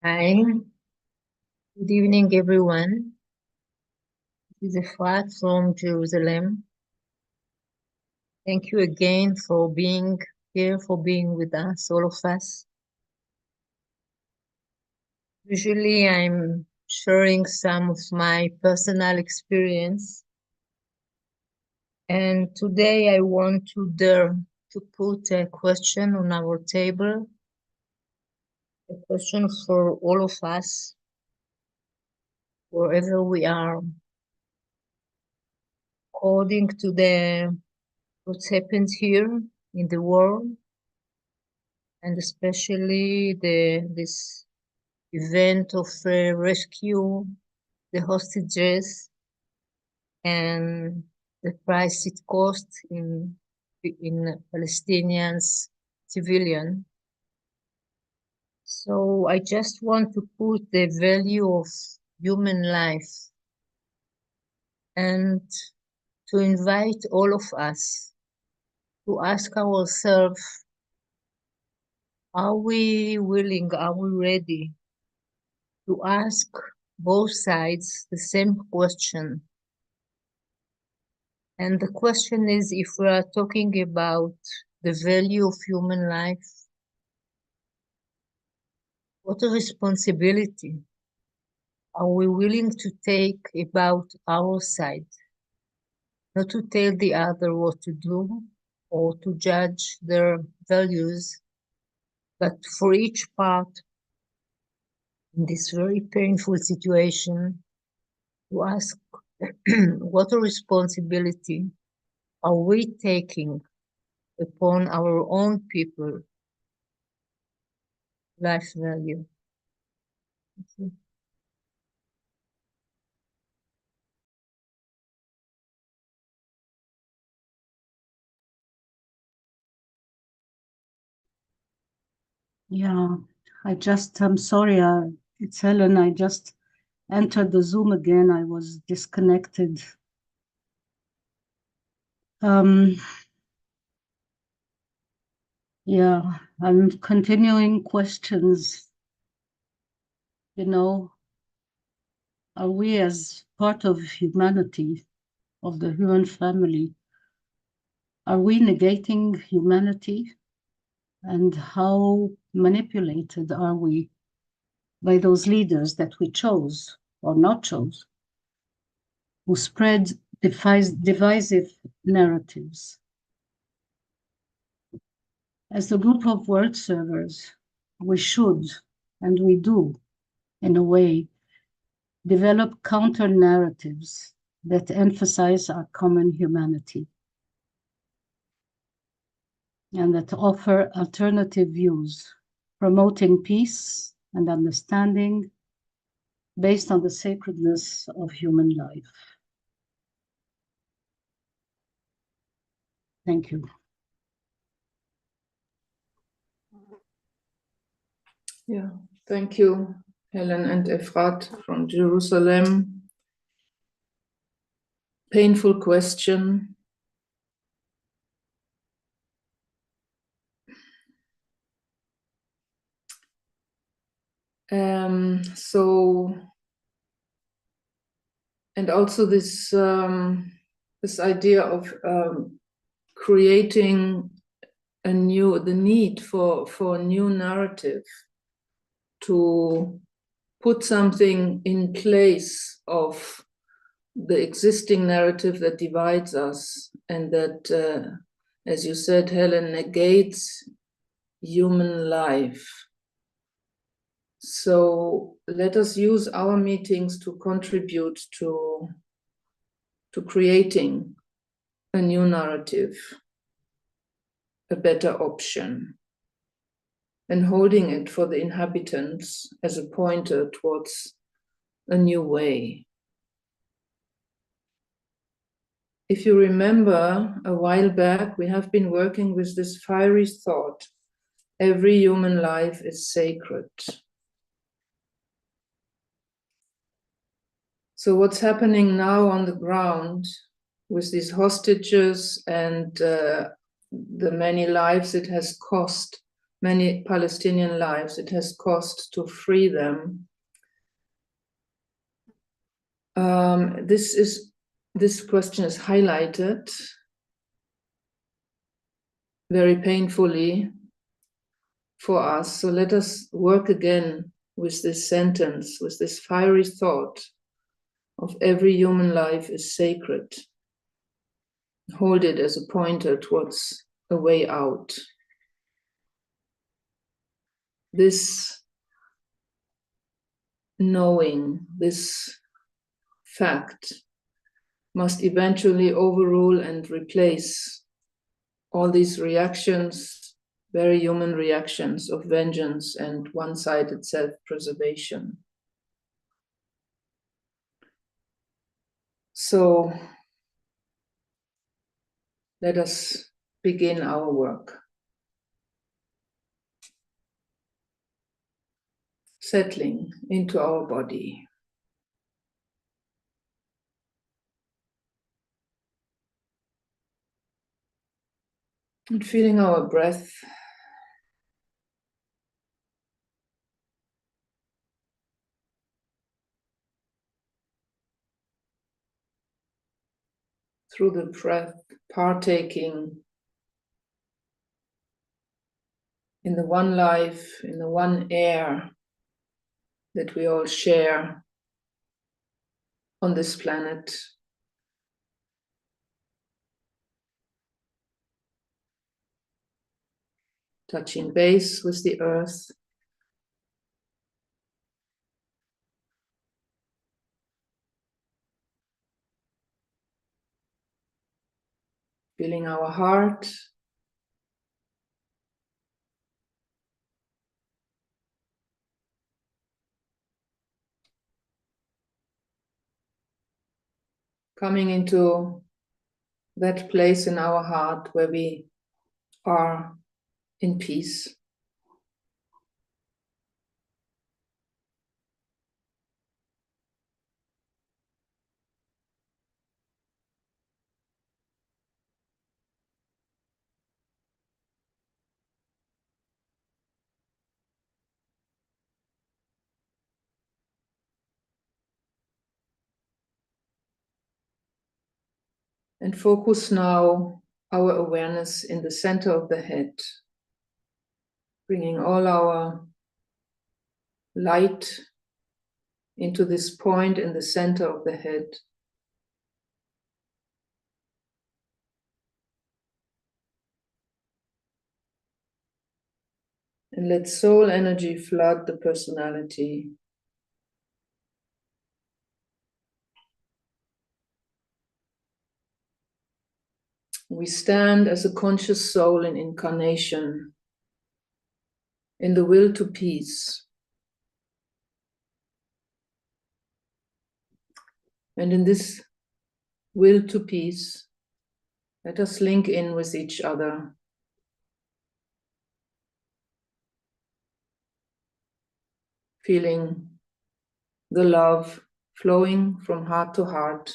Hi, good evening, everyone. This is Efrat from Jerusalem. Thank you again for being here, for being with us, all of us. Usually, I'm sharing some of my personal experience, and today I want to dare to put a question on our table, a question for all of us, wherever we are, according to what's happened here in the world, and especially this event of rescue the hostages and the price it cost in Palestinians civilian. So I just want to put the value of human life and to invite all of us to ask ourselves, are we willing, are we ready to ask both sides the same question? And the question is, if we are talking about the value of human life, what a responsibility are we willing to take about our side? Not to tell the other what to do or to judge their values, but for each part in this very painful situation to ask what a responsibility are we taking upon our own people life value. Thank you. Yeah, I'm sorry, it's Helen. I just entered the Zoom again. I was disconnected. Yeah, I'm continuing questions. You know, are we as part of humanity, of the human family, are we negating humanity? And how manipulated are we by those leaders that we chose or not chose, who spread divisive narratives? As a group of word servers, we should, and we do, in a way, develop counter narratives that emphasize our common humanity and that offer alternative views, promoting peace and understanding based on the sacredness of human life. Thank you. Yeah, thank you, Helen and Efrat from Jerusalem. Painful question. And also this idea of creating the need for a new narrative, to put something in place of the existing narrative that divides us and that, as you said, Helen, negates human life. So let us use our meetings to contribute to creating a new narrative, a better option, and holding it for the inhabitants as a pointer towards a new way. If you remember, a while back, we have been working with this fiery thought: every human life is sacred. So what's happening now on the ground with these hostages and the many lives it has cost many Palestinian lives it has cost to free them. This question is highlighted very painfully for us. So let us work again with this sentence, with this fiery thought of every human life is sacred. Hold it as a pointer towards a way out. This knowing, this fact, must eventually overrule and replace all these reactions, very human reactions of vengeance and one-sided self-preservation. So let us begin our work. Settling into our body. And feeling our breath. Through the breath, partaking in the one life, in the one air that we all share on this planet. Touching base with the earth. Feeling our heart. Coming into that place in our heart where we are in peace. And focus now our awareness in the center of the head, bringing all our light into this point in the center of the head. And let soul energy flood the personality. We stand as a conscious soul in incarnation, in the will to peace. And in this will to peace, let us link in with each other. Feeling the love flowing from heart to heart.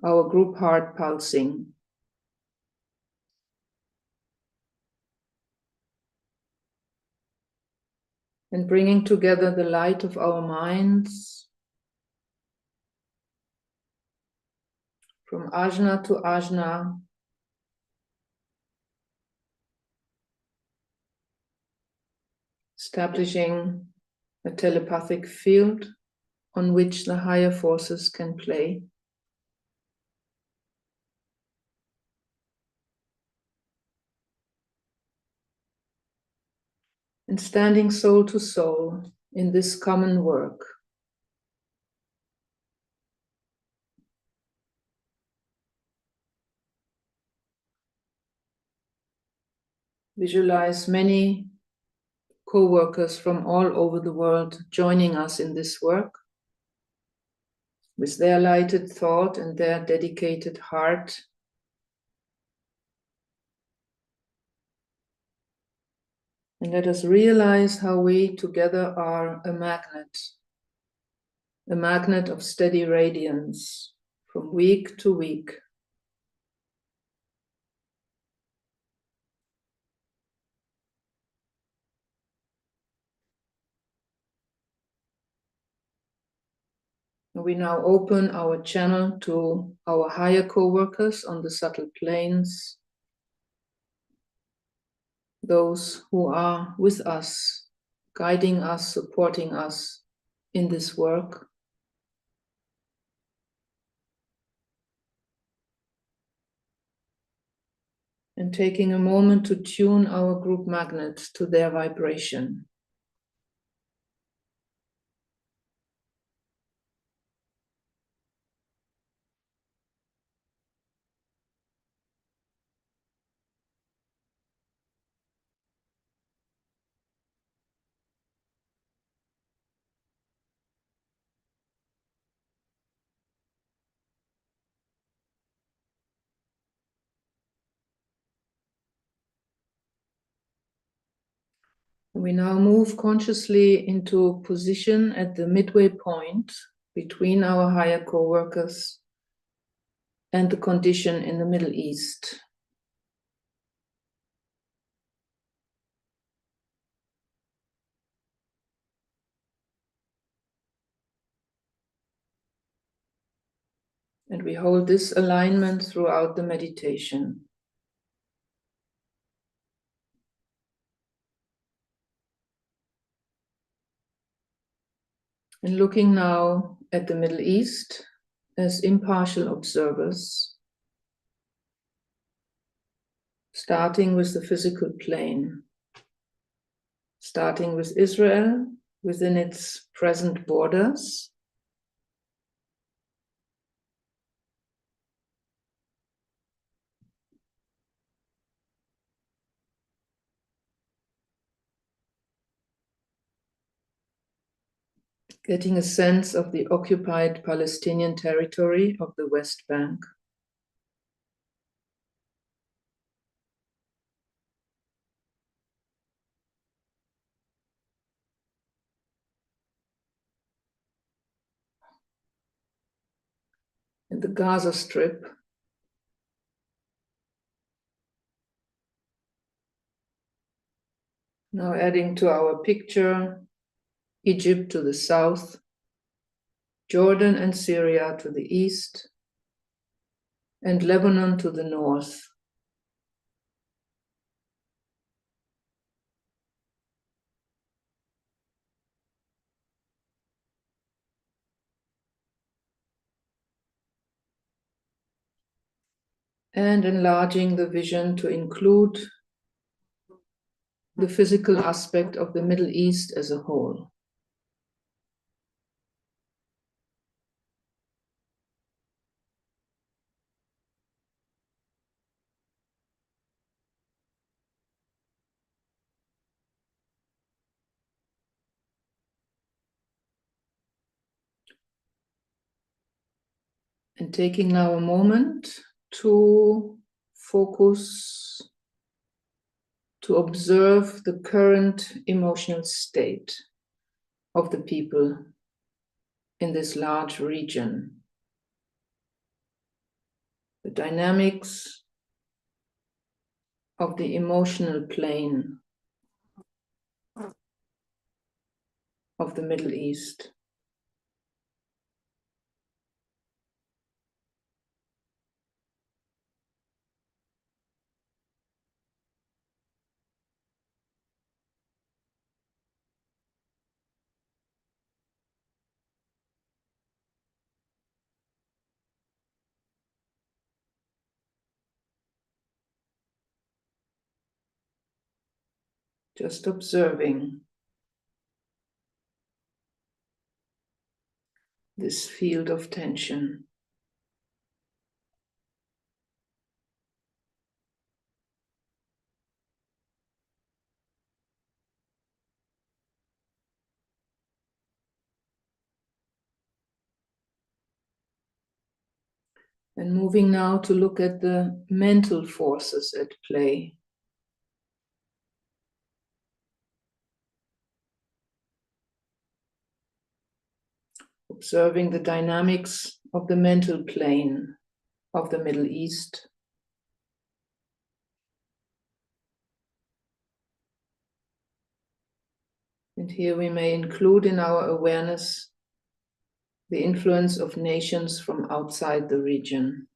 Our group heart pulsing. And bringing together the light of our minds from ajna to ajna, establishing a telepathic field on which the higher forces can play. And standing soul to soul in this common work. Visualize many co-workers from all over the world joining us in this work with their lighted thought and their dedicated heart. And let us realize how we together are a magnet of steady radiance from week to week. We now open our channel to our higher co-workers on the subtle planes, those who are with us, guiding us, supporting us in this work. And taking a moment to tune our group magnets to their vibration. We now move consciously into position at the midway point between our higher co-workers and the condition in the Middle East. And we hold this alignment throughout the meditation. And looking now at the Middle East as impartial observers, starting with the physical plane, starting with Israel within its present borders, getting a sense of the occupied Palestinian territory of the West Bank. And the Gaza Strip, now adding to our picture, Egypt to the south, Jordan and Syria to the east, and Lebanon to the north. And enlarging the vision to include the physical aspect of the Middle East as a whole. And taking now a moment to focus, to observe the current emotional state of the people in this large region. The dynamics of the emotional plane of the Middle East. Just observing this field of tension. And moving now to look at the mental forces at play. Observing the dynamics of the mental plane of the Middle East. And here we may include in our awareness the influence of nations from outside the region.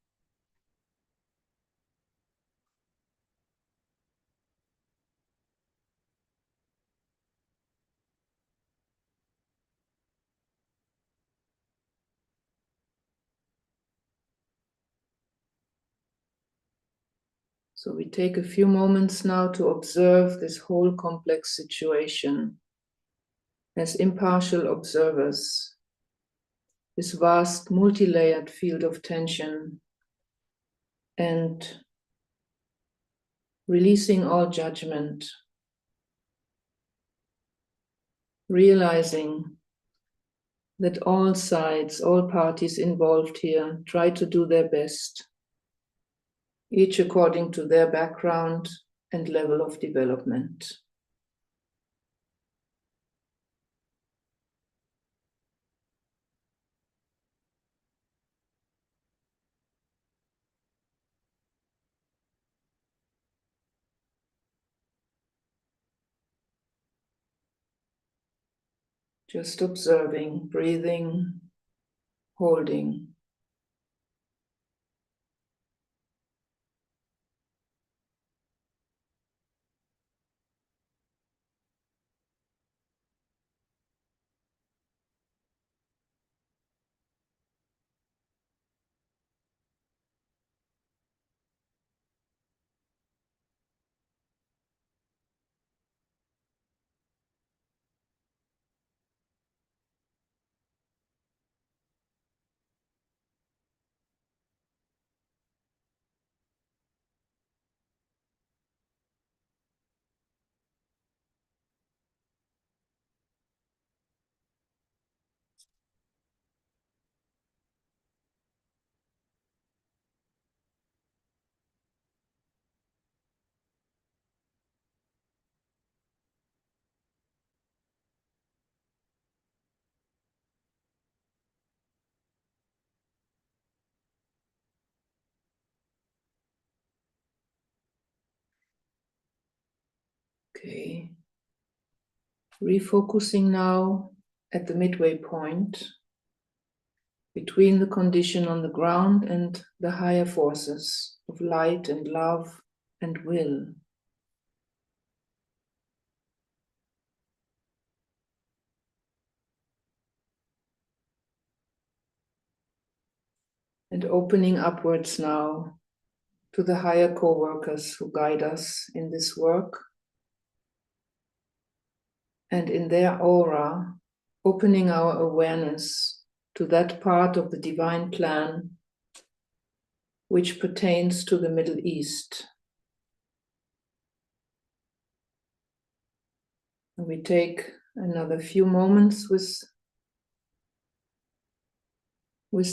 So we take a few moments now to observe this whole complex situation as impartial observers, this vast multi-layered field of tension, and releasing all judgment, realizing that all sides, all parties involved here try to do their best, each according to their background and level of development. Just observing, breathing, holding. Okay. Refocusing now at the midway point between the condition on the ground and the higher forces of light and love and will. And opening upwards now to the higher co-workers who guide us in this work. And in their aura, opening our awareness to that part of the divine plan which pertains to the Middle East. And we take another few moments with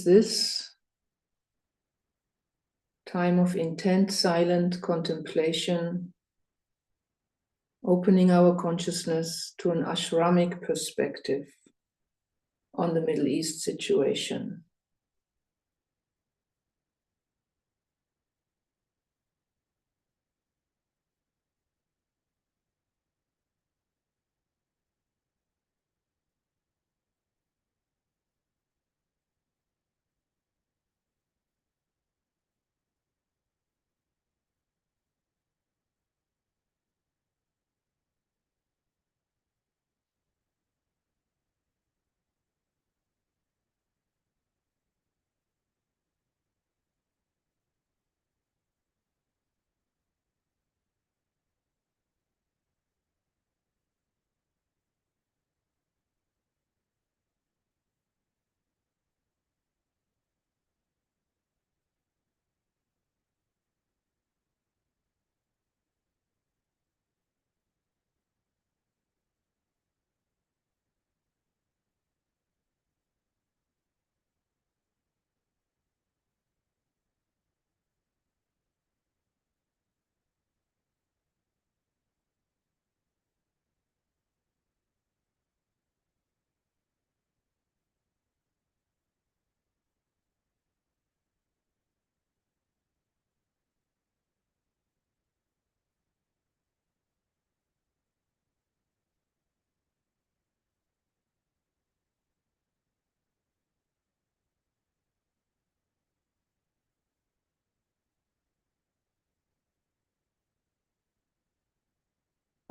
this time of intense silent contemplation, opening our consciousness to an ashramic perspective on the Middle East situation.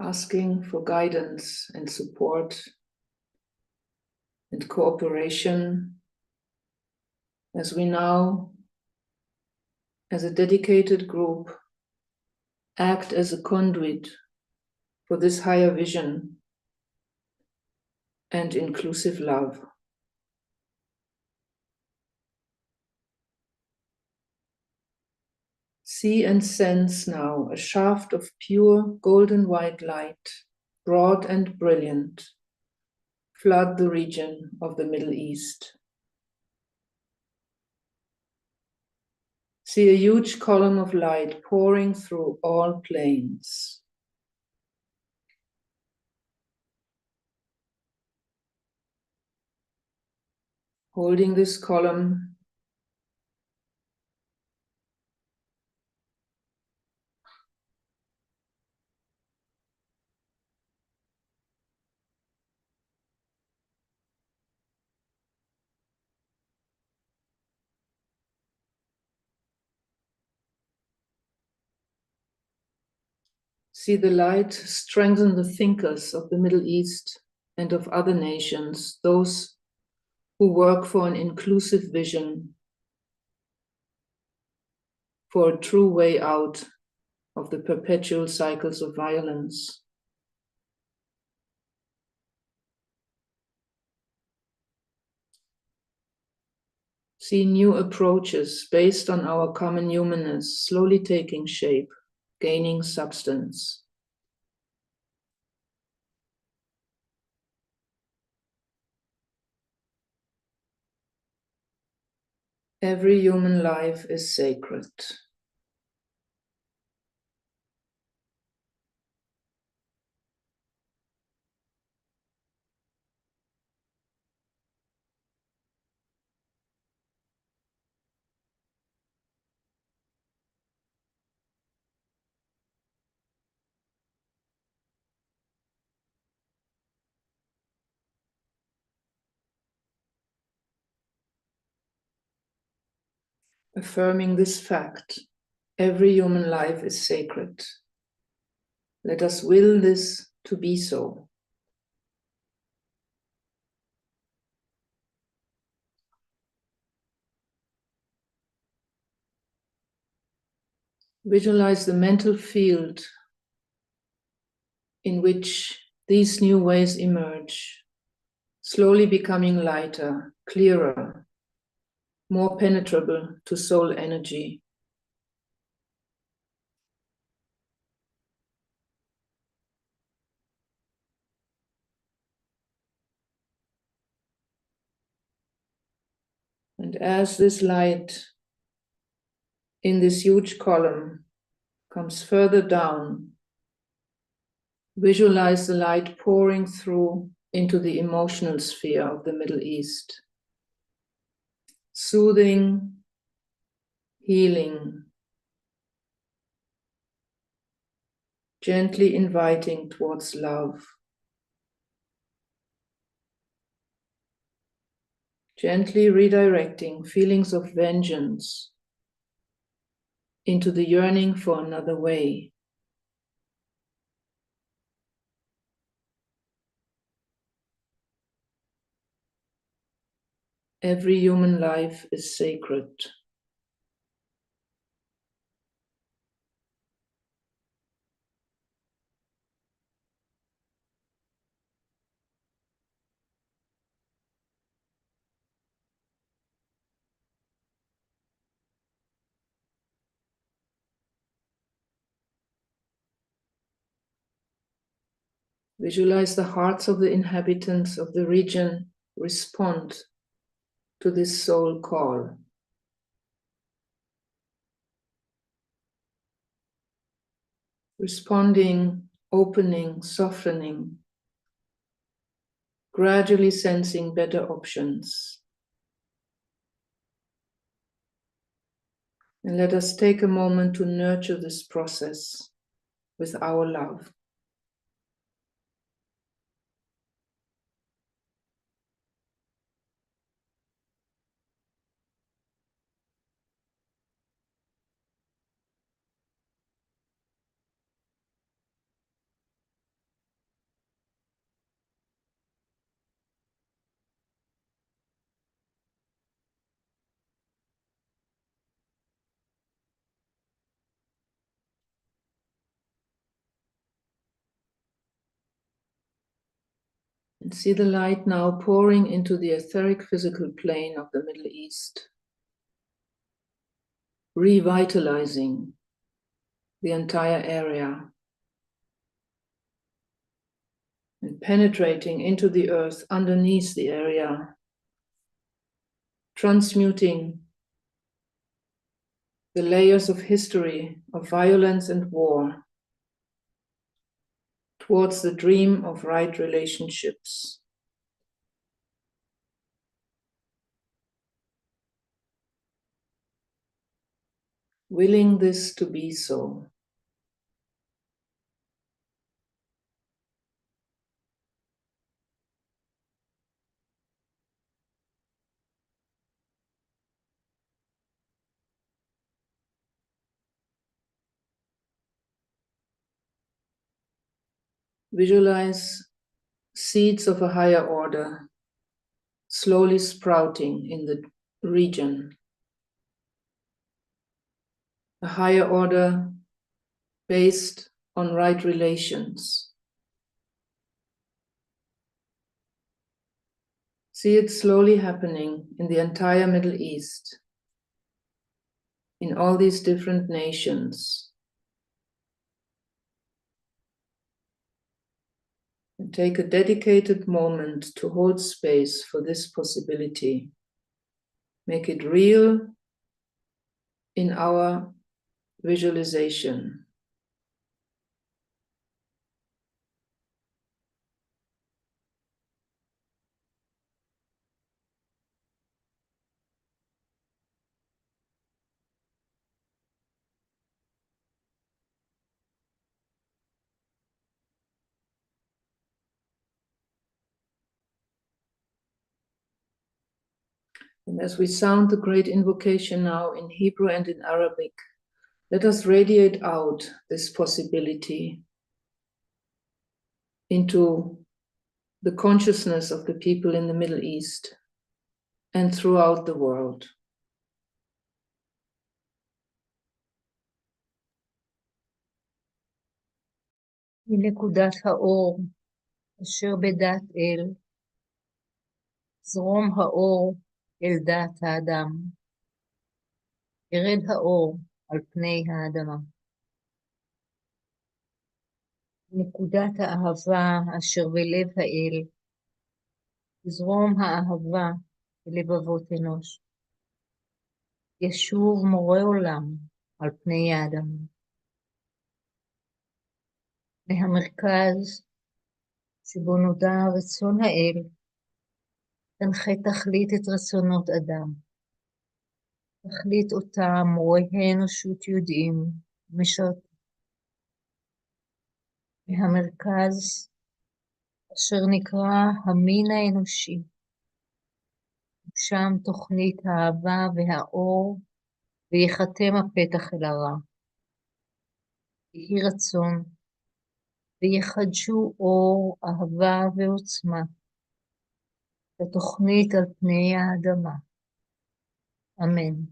asking for guidance and support and cooperation as we now, as a dedicated group, act as a conduit for this higher vision and inclusive love. See and sense now a shaft of pure golden white light, broad and brilliant, flood the region of the Middle East. See a huge column of light pouring through all planes. Holding this column, see the light strengthen the thinkers of the Middle East and of other nations, those who work for an inclusive vision, for a true way out of the perpetual cycles of violence. See new approaches based on our common humanness slowly taking shape, gaining substance. Every human life is sacred. Affirming this fact, every human life is sacred. Let us will this to be so. Visualize the mental field in which these new ways emerge, slowly becoming lighter, clearer, more penetrable to soul energy. And as this light in this huge column comes further down, visualize the light pouring through into the emotional sphere of the Middle East, soothing, healing, gently inviting towards love, gently redirecting feelings of vengeance into the yearning for another way. Every human life is sacred. Visualize the hearts of the inhabitants of the region respond to this soul call. Responding, opening, softening, gradually sensing better options. And let us take a moment to nurture this process with our love. And see the light now pouring into the etheric physical plane of the Middle East, revitalizing the entire area and penetrating into the earth underneath the area, transmuting the layers of history of violence and war towards the dream of right relationships. Willing this to be so. Visualize seeds of a higher order slowly sprouting in the region. A higher order based on right relations. See it slowly happening in the entire Middle East, in all these different nations. And take a dedicated moment to hold space for this possibility. Make it real in our visualization. And as we sound the great invocation now in Hebrew and in Arabic, let us radiate out this possibility into the consciousness of the people in the Middle East and throughout the world. מנקודת האור אשר בדעת אל, זרום האור אל דעת האדם. ירד האור על פני האדמה. נקודת האהבה אשר בלב האל, זרום האהבה בלבבות אנוש. ישוב מורה עולם על פני האדמה. מהמרכז שבו נודע רצון האל, תנחה תכלית את רצונות אדם. תכלית אותם רואי האנושות יודעים ומשרתים. מהמרכז אשר נקרא המין האנושי, שם תוכנית האהבה והאור, ויחתם הפתח אל הרע. יהי רצון, ויחדשו אור, אהבה ועוצמה, לתוכנית על פני האדמה. אמן.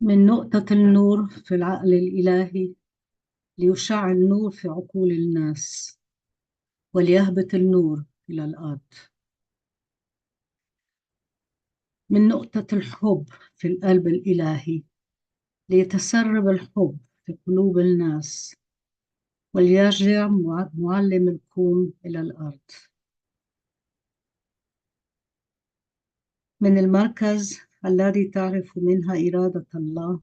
من نقطة النور في العقل الإلهي ليشع النور في عقول الناس وليهبط النور إلى الأرض. من نقطة الحب في القلب الإلهي ليتسرب الحب في قلوب الناس وليرجع معلم الكون إلى الأرض. من المركز الذي تعرف منها إرادة الله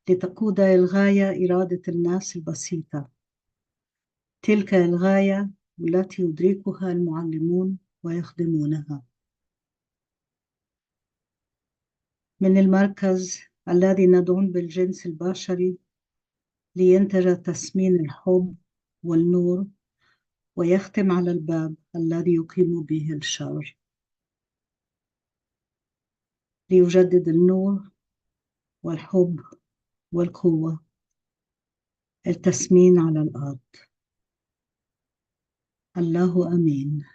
لتقود الغاية إرادة الناس البسيطة، تلك الغاية التي يدركها المعلمون ويخدمونها. من المركز الذي ندعون بالجنس البشري لينتج تسمين الحب والنور ويختم على الباب الذي يقيم به الشر، ليجدد النور والحب والقوة، التسمين على الأرض. الله أمين.